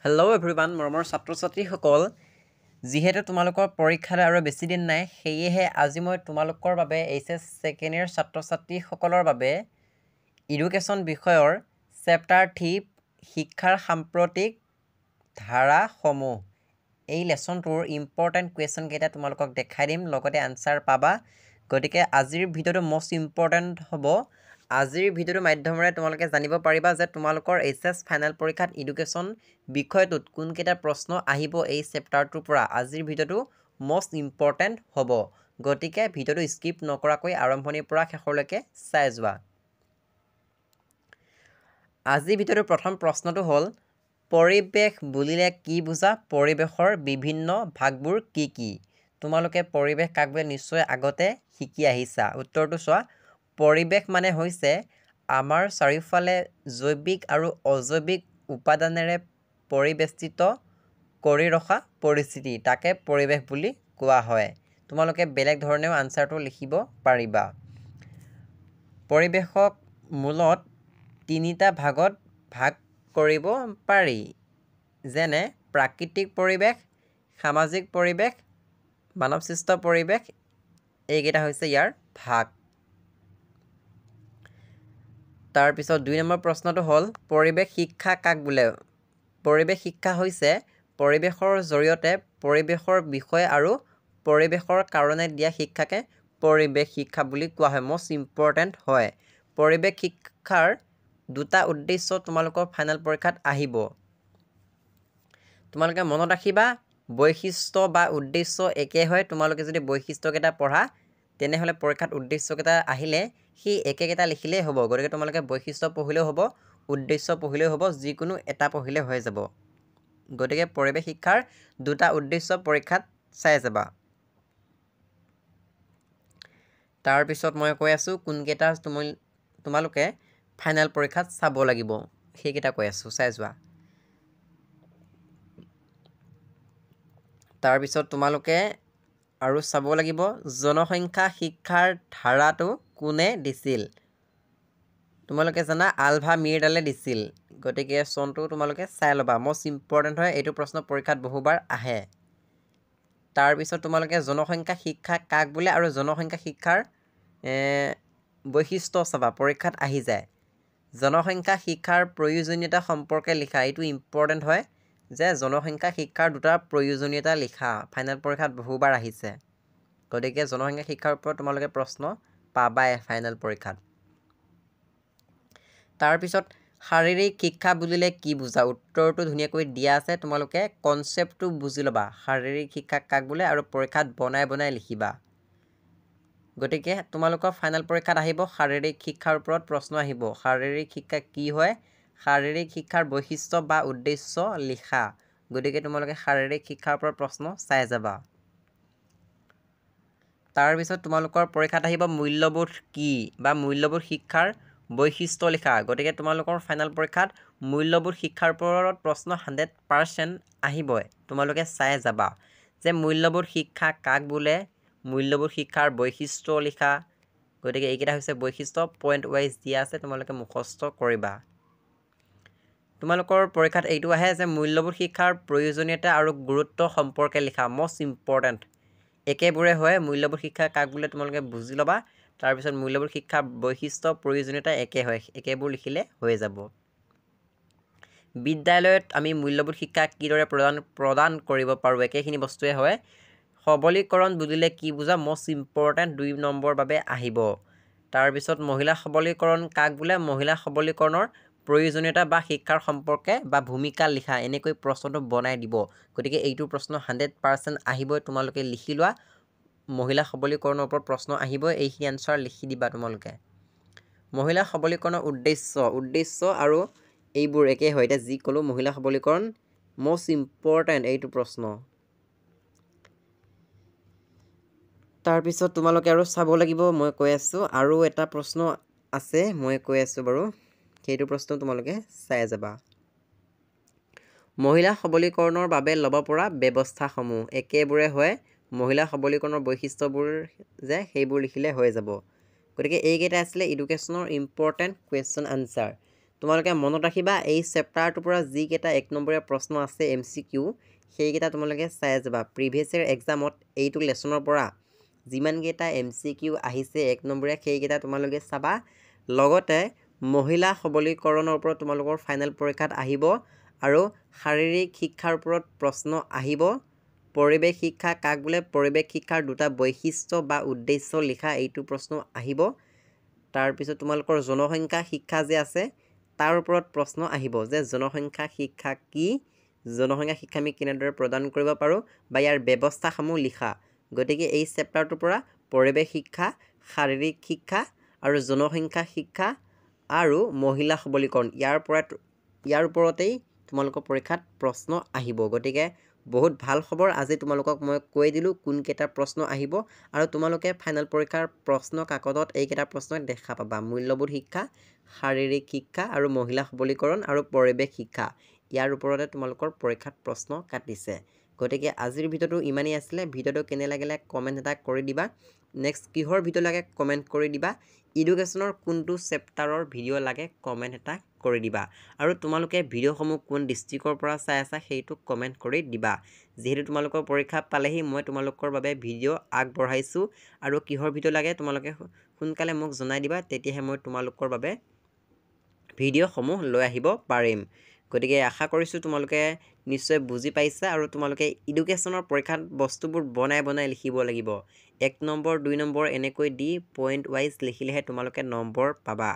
hello' everyone মৰমৰ ছাত্ৰ ছাত্ৰীসকল যিহেতু তোমালোকৰ পৰীক্ষালৈ আৰু বেছি দিন নাই সেয়েহে আজি মই তোমালোকৰ বাবে এইচএছ ছেকেণ্ড ইয়েৰ ছাত্ৰ ছাত্ৰীসকলৰ বাবে এডুকেশ্যন বিষয়ৰ চেপ্টাৰ 3 শিক্ষাৰ সাম্প্ৰতিক ধাৰাসমূহ এই লেচনটোৰ ইম্পৰ্টেণ্ট কুৱেশ্যনকেইটা তোমালোকক দেখাই দিম লগতে আনচাৰ পাবা গতিকে আজিৰ ভিডিঅ'টো মষ্ট ইম্পৰ্টেণ্ট হ'ব আজিৰ ভিডিঅ'টোৰ মাধ্যমেৰে তোমালোকে জানিব পাৰিবা যে তোমালোকৰ এইচএছ ফাইনেল পৰীক্ষাত এডুকেশ্যন বিষয়টোত কোনকেইটা প্ৰশ্ন আহিব এই চেপ্টাৰটোৰ পৰা আজিৰ ভিডিঅ'টো মষ্ট ইম্পৰ্টেণ্ট হ'ব গতিকে ভিডিঅ'টো স্কিপ নকৰাকৈ আৰম্ভণিৰ পৰা শেষলৈকে চাই যোৱা আজিৰ ভিডিঅ'টোৰ প্ৰথম প্ৰশ্নটো হ'ল পৰিৱেশ বুলিলে কি বুজা পৰিৱেশৰ বিভিন্ন ভাগবোৰ কি কি তোমালোকে পৰিৱেশ কাক বোলে নিশ্চয় আগতে শিকি আহিছা উত্তৰটো চোৱা পৰিৱেশ মানে হৈছে আমাৰ চাৰিওফালে জৈৱিক আৰু অজৈৱিক উপাদানেৰে পৰিবেষ্টিত কৰি ৰখা পৰিস্থিতি তাকে পৰিৱেশ বুলি কোৱা হয় তোমালোকে বেলেগ ধৰণেও আনচাৰটো লিখিব পাৰিবা পৰিৱেশক মূলত তিনিটা ভাগত ভাগ কৰিব পাৰি যেনে প্ৰাকৃতিক পৰিৱেশ সামাজিক পৰিৱেশ মানৱসৃষ্ট পৰিৱেশ এইকেইটা হৈছে ইয়াৰ ভাগ তাৰপিছত 2 নম্বৰ প্ৰশ্নটো হ'ল পৰিৱেশ শিক্ষা কাক বোলে পৰিৱেশ শিক্ষা হৈছে পৰিৱেশৰ জৰিয়তে পৰিৱেশৰ বিষয় আৰু পৰিৱেশৰ কাৰণে দিয়া শিক্ষাকে পৰিৱেশ শিক্ষা বুলি কোৱা হয় মষ্ট ইম্পৰ্টেণ্ট হয় পৰিৱেশ শিক্ষাৰ দুটা উদ্দেশ্য তোমালোকৰ ফাইনেল পৰীক্ষাত আহিব তোমালোকে মনত ৰাখিবা বৈশিষ্ট্য বা উদ্দেশ্য একে হয় তোমালোকে যদি বৈশিষ্ট্যকেইটা পঢ়া তেনেহ'লে পৰীক্ষাত উদ্দেশ্যকেইটা আহিলে সেই একেকেইটা লিখিলেই হ'ব গতিকে তোমালোকে বৈশিষ্ট্য পঢ়িলেও হ'ব উদ্দেশ্য পঢ়িলেও হ'ব যিকোনো এটা পঢ়িলে হৈ যাব গতিকে পৰিৱেশ শিক্ষাৰ দুটা উদ্দেশ্য পৰীক্ষাত চাই যাবা তাৰপিছত মই কৈ আছোঁ কোনকেইটা তোমালোকে ফাইনেল পৰীক্ষাত চাব লাগিব সেইকেইটা কৈ আছোঁ চাই যোৱা তাৰপিছত তোমালোকে আৰু চাব লাগিব জনসংখ্যা শিক্ষাৰ ধাৰাটো কোনে দিছিল তোমালোকে জানা আলভা মিৰডালে দিছিল গতিকে চনটো তোমালোকে চাই ল'বা মষ্ট ইম্পৰ্টেণ্ট হয় এইটো প্ৰশ্ন পৰীক্ষাত বহুবাৰ আহে তাৰপিছত তোমালোকে জনসংখ্যা শিক্ষা কাক বোলে আৰু জনসংখ্যা শিক্ষাৰ বৈশিষ্ট্য চাবা পৰীক্ষাত আহি যায় জনসংখ্যা শিক্ষাৰ প্ৰয়োজনীয়তা সম্পৰ্কে লিখা এইটো ইম্পৰ্টেণ্ট হয় যে জনসংখ্যা শিক্ষাৰ দুটা প্ৰয়োজনীয়তা লিখা ফাইনেল পৰীক্ষাত বহুবাৰ আহিছে গতিকে জনসংখ্যা শিক্ষাৰ ওপৰত তোমালোকে প্ৰশ্ন পাবাই ফাইনেল পৰীক্ষাত তাৰপিছত শাৰীৰিক শিক্ষা বুলিলে কি বুজা উত্তৰটো ধুনীয়াকৈ দিয়া আছে তোমালোকে কনচেপ্টটো বুজি ল'বা শাৰীৰিক শিক্ষা কাক বোলে আৰু পৰীক্ষাত বনাই লিখিবা গতিকে তোমালোকৰ ফাইনেল পৰীক্ষাত আহিব শাৰীৰিক শিক্ষাৰ ওপৰত প্ৰশ্ন আহিব শাৰীৰিক শিক্ষা কি হয় শাৰীৰিক শিক্ষাৰ বৈশিষ্ট্য বা উদ্দেশ্য লিখা গতিকে তোমালোকে শাৰীৰিক শিক্ষাৰ ওপৰত প্ৰশ্ন চাই যাবা তাৰপিছত তোমালোকৰ পৰীক্ষাত আহিব মূল্যবোধ কি বা মূল্যবোধ শিক্ষাৰ বৈশিষ্ট্য লিখা গতিকে তোমালোকৰ ফাইনেল পৰীক্ষাত মূল্যবোধ শিক্ষাৰ ওপৰত প্ৰশ্ন 100% আহিবই তোমালোকে চাই যাবা যে মূল্যবোধ শিক্ষা কাক বোলে মূল্যবোধ শিক্ষাৰ বৈশিষ্ট্য লিখা গতিকে এইকেইটা হৈছে বৈশিষ্ট্য পইণ্ট ৱাইজ দিয়া আছে তোমালোকে মুখস্থ কৰিবা তোমালোকৰ পৰীক্ষাত এইটো আহে যে মূল্যবোধ শিক্ষাৰ প্ৰয়োজনীয়তা আৰু গুৰুত্ব সম্পৰ্কে লিখা মষ্ট ইম্পৰ্টেণ্ট একেবোৰে হয় মূল্যবোধ শিক্ষা কাক বোলে তোমালোকে বুজি ল'বা তাৰপিছত মূল্যবোধ শিক্ষাৰ বৈশিষ্ট্য প্ৰয়োজনীয়তা একে হয় একেবোৰ লিখিলে হৈ যাব বিদ্যালয়ত আমি মূল্যবোধ শিক্ষা কিদৰে প্ৰদান কৰিব পাৰোঁ একেখিনি বস্তুৱে হয় সবলীকৰণ বুলিলে কি বুজা মষ্ট ইম্পৰ্টেণ্ট 2 নম্বৰ বাবে আহিব তাৰপিছত মহিলা সবলীকৰণ কাক বোলে মহিলা সবলীকৰণৰ প্ৰয়োজনীয়তা বা শিক্ষাৰ সম্পৰ্কে বা ভূমিকা লিখা এনেকৈ প্ৰশ্নটো বনাই দিব গতিকে এইটো প্ৰশ্ন 100% আহিবই তোমালোকে লিখি লোৱা মহিলা সবলীকৰণৰ ওপৰত প্ৰশ্ন আহিব এইখিনি আনচাৰ লিখি দিবা তোমালোকে মহিলা সবলীকৰণৰ উদ্দেশ্য আৰু এইবোৰ একে হয় এতিয়া যি ক'লো মহিলা সবলীকৰণ মষ্ট ইম্পৰ্টেণ্ট এইটো প্ৰশ্ন তাৰপিছত তোমালোকে আৰু চাব লাগিব মই কৈ আছোঁ আৰু এটা প্ৰশ্ন আছে মই কৈ আছোঁ বাৰু সেইটো প্ৰশ্ন তোমালোকে চাই যাবা মহিলা সবলীকৰণৰ বাবে ল'ব পৰা ব্যৱস্থাসমূহ একেবোৰে হয় মহিলা সবলীকৰণৰ বৈশিষ্ট্যবোৰ যে সেইবোৰ লিখিলে হৈ যাব গতিকে এইকেইটা আছিলে এডুকেশ্যনৰ ইম্পৰ্টেণ্ট কুৱেশ্যন আনচাৰ তোমালোকে মনত ৰাখিবা এই চেপ্টাৰটোৰ পৰা যিকেইটা 1 নম্বৰীয়া প্ৰশ্ন আছে MCQ সেইকেইটা তোমালোকে চাই যাবা প্ৰিভিয়াছ ইয়েৰ এক্সামত এইটো লেছনৰ পৰা যিমানকেইটা MCQ আহিছে 1 নম্বৰীয়া সেইকেইটা তোমালোকে চাবা লগতে মহিলা সবলীকৰণৰ ওপৰত তোমালোকৰ ফাইনেল পৰীক্ষাত আহিব আৰু শাৰীৰিক শিক্ষাৰ ওপৰত প্ৰশ্ন আহিব পৰিৱেশ শিক্ষা কাক বোলে পৰিৱেশ শিক্ষাৰ দুটা বৈশিষ্ট্য বা উদ্দেশ্য লিখা এইটো প্ৰশ্ন আহিব তাৰ পিছত তোমালোকৰ জনসংখ্যা শিক্ষা যে আছে তাৰ ওপৰত প্ৰশ্ন আহিব যে জনসংখ্যা শিক্ষা কি জনসংখ্যা শিক্ষা আমি কেনেদৰে প্ৰদান কৰিব পাৰো বা ইয়াৰ ব্যৱস্থাসমূহ লিখা গতিকে এই চেপ্টাৰটোৰ পৰা পৰিৱেশ শিক্ষা শাৰীৰিক শিক্ষা আৰু জনসংখ্যা শিক্ষা আৰু মহিলা সবলীকৰণ ইয়াৰ ওপৰতেই তোমালোকৰ পৰীক্ষাত প্ৰশ্ন আহিব গতিকে বহুত ভাল খবৰ আজি তোমালোকক মই কৈ দিলোঁ কোনকেইটা প্ৰশ্ন আহিব আৰু তোমালোকে ফাইনেল পৰীক্ষাৰ প্ৰশ্ন কাকতত এইকেইটা প্ৰশ্ন দেখা পাবা মূল্যবোধ শিক্ষা শাৰীৰিক শিক্ষা আৰু মহিলা সবলীকৰণ আৰু পৰিৱেশ শিক্ষা ইয়াৰ ওপৰতে তোমালোকৰ পৰীক্ষাত প্ৰশ্ন কাটিছে গতিকে আজিৰ ভিডিঅ'টো ইমানেই আছিলে ভিডিঅ'টো কেনে লাগিলে কমেণ্ট এটা কৰি দিবা নেক্সট কিহৰ ভিডিঅ' লাগে কমেণ্ট কৰি দিবা এডুকেশ্যনৰ কোনটো চেপ্টাৰৰ ভিডিঅ' লাগে কমেণ্ট এটা কৰি দিবা আৰু তোমালোকে ভিডিঅ'সমূহ কোন ডিষ্ট্ৰিক্টৰ পৰা চাই আছা সেইটো কমেণ্ট কৰি দিবা যেহেতু তোমালোকৰ পৰীক্ষা পালেহি মই তোমালোকৰ বাবে ভিডিঅ' আগবঢ়াইছোঁ আৰু কিহৰ ভিডিঅ' লাগে তোমালোকে সোনকালে মোক জনাই দিবা তেতিয়াহে মই তোমালোকৰ বাবে ভিডিঅ'সমূহ লৈ আহিব পাৰিম গতিকে আশা কৰিছোঁ তোমালোকে নিশ্চয় বুজি পাইছা আৰু তোমালোকে এডুকেশ্যনৰ পৰীক্ষাত বস্তুবোৰ বনাই লিখিব লাগিব 1 নম্বৰ 2 নম্বৰ এনেকৈ দি পইণ্ট ৱাইজ লিখিলেহে তোমালোকে নম্বৰ পাবা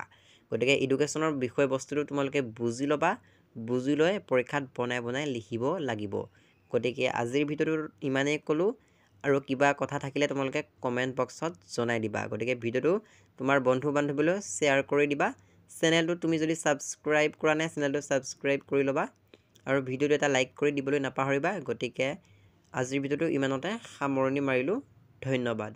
গতিকে এডুকেশ্যনৰ বিষয়বস্তুটো তোমালোকে বুজি ল'বা বুজি লৈ পৰীক্ষাত বনাই লিখিব লাগিব গতিকে আজিৰ ভিডিঅ'টো ইমানেই ক'লোঁ আৰু কিবা কথা থাকিলে তোমালোকে কমেণ্ট বক্সত জনাই দিবা গতিকে ভিডিঅ'টো তোমাৰ বন্ধু বান্ধৱীলৈ শ্বেয়াৰ কৰি দিবা চেনেলটো তুমি যদি ছাবস্ক্ৰাইব কৰা নাই চেনেলটো ছাবস্ক্ৰাইব কৰি ল'বা আৰু ভিডিঅ'টো এটা লাইক কৰি দিবলৈ নাপাহৰিবা গতিকে আজিৰ ভিডিঅ'টো ইমানতে সামৰণি মাৰিলোঁ ধন্যবাদ